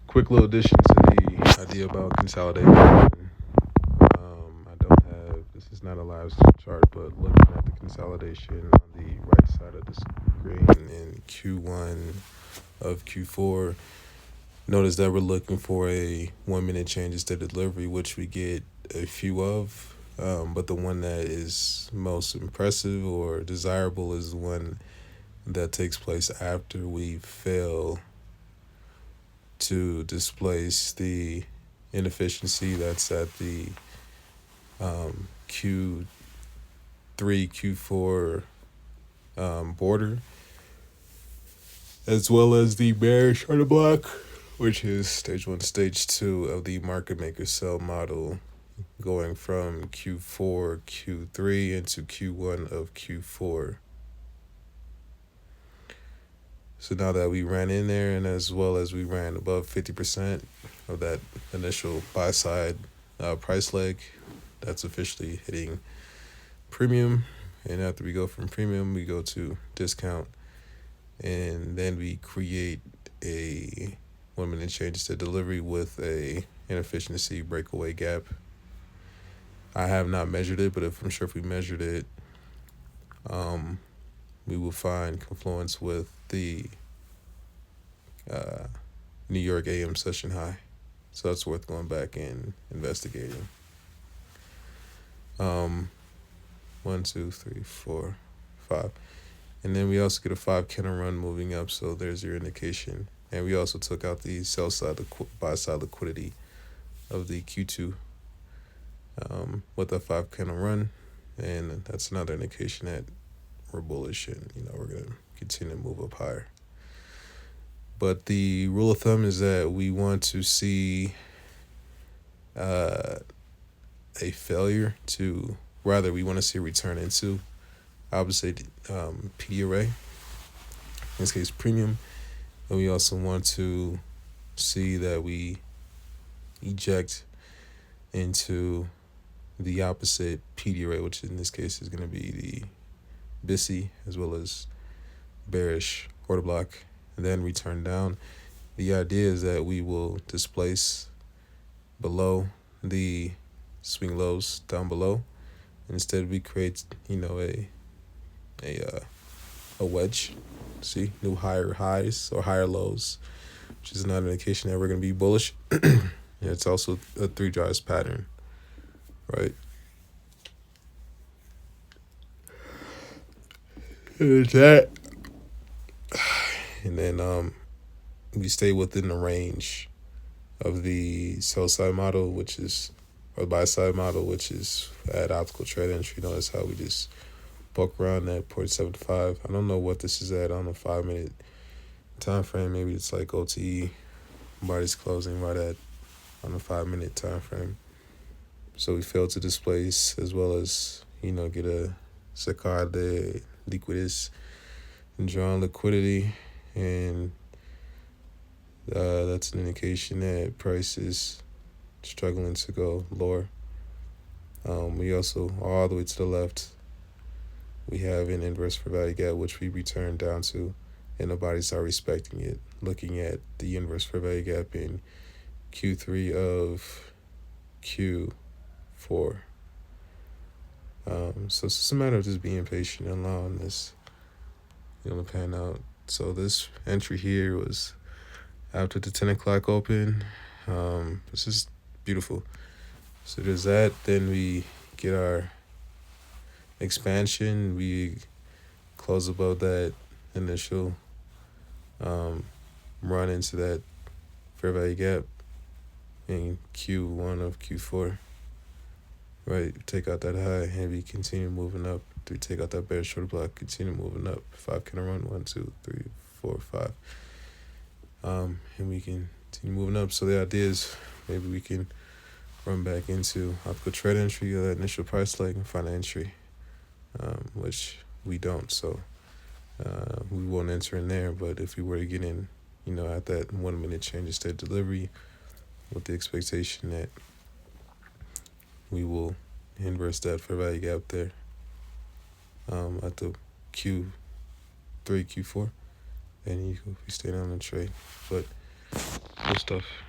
Quick little addition to the idea about consolidation. I don't have, this is not a live chart, but looking at the consolidation on the right side of the screen in Q1 of Q4, notice that we're looking for a 1 minute changes to delivery, which we get a few of. But the one that is most impressive or desirable is the one that takes place after we fail to displace the inefficiency that's at the Q3, Q4 border, as well as the bearish order block, which is stage one, stage two of the market maker sell model, going from Q4, Q3 into Q1 of Q4. So now that we ran in there, and as well as we ran above 50% of that initial buy side price leg, that's officially hitting premium. And after we go from premium, we go to discount, and then we create a 1 minute changes to delivery with a inefficiency breakaway gap. I have not measured it, but I'm sure if we measured it, we will find confluence with the New York AM session high. So that's worth going back and investigating. 1, 2, 3, 4, 5. And then we also get a 5 candle run moving up. So there's your indication. And we also took out the sell side, buy side liquidity of the Q2 with a 5 candle run. And that's another indication that we're bullish and, we're going to continue to move up higher. But the rule of thumb is that we want to see a failure to, rather, we want to see a return into, obviously, PD array, in this case, premium. And we also want to see that we eject into the opposite PD array, which in this case is going to be the BISI, as well as bearish order block, and then return down. The idea is that we will displace below the swing lows down below. Instead, we create, a wedge. See, new higher highs or higher lows, which is another indication that we're going to be bullish. Yeah, it's also a 3 drives pattern, right? There's that. And then we stay within the range of the sell side model, which is, or buy side model, which is at optical trade entry. Notice how we just poke around that 0.75. I don't know what this is at on a 5 minute time frame. Maybe it's like OTE. Body's closing right at on a 5 minute time frame. So we failed to displace, as well as get a sacar de liquidez and drawn liquidity, and that's an indication that price is struggling to go lower. We also are all the way to the left. We have an inverse fair value gap, which we return down to, and nobody's not respecting it. Looking at the inverse fair value gap in Q3 of Q4. So it's just a matter of just being patient and allowing this, to pan out. So this entry here was after the 10 o'clock open. This is beautiful. So there's that. Then we get our expansion. We close above that initial run into that fair value gap in Q1 of Q4. Right, take out that high, and we continue moving up. We take out that bearish short block, continue moving up. 5 candle run, 1, 2, 3, 4, 5. And we can continue moving up. So the idea is maybe we can run back into optical trade entry or that initial price leg and find an entry, which we don't. So we won't enter in there. But if we were to get in, at that 1 minute change of state delivery, with the expectation that we will inverse that fair value gap there at the Q3, Q4, and we stay down the trade. But Good stuff.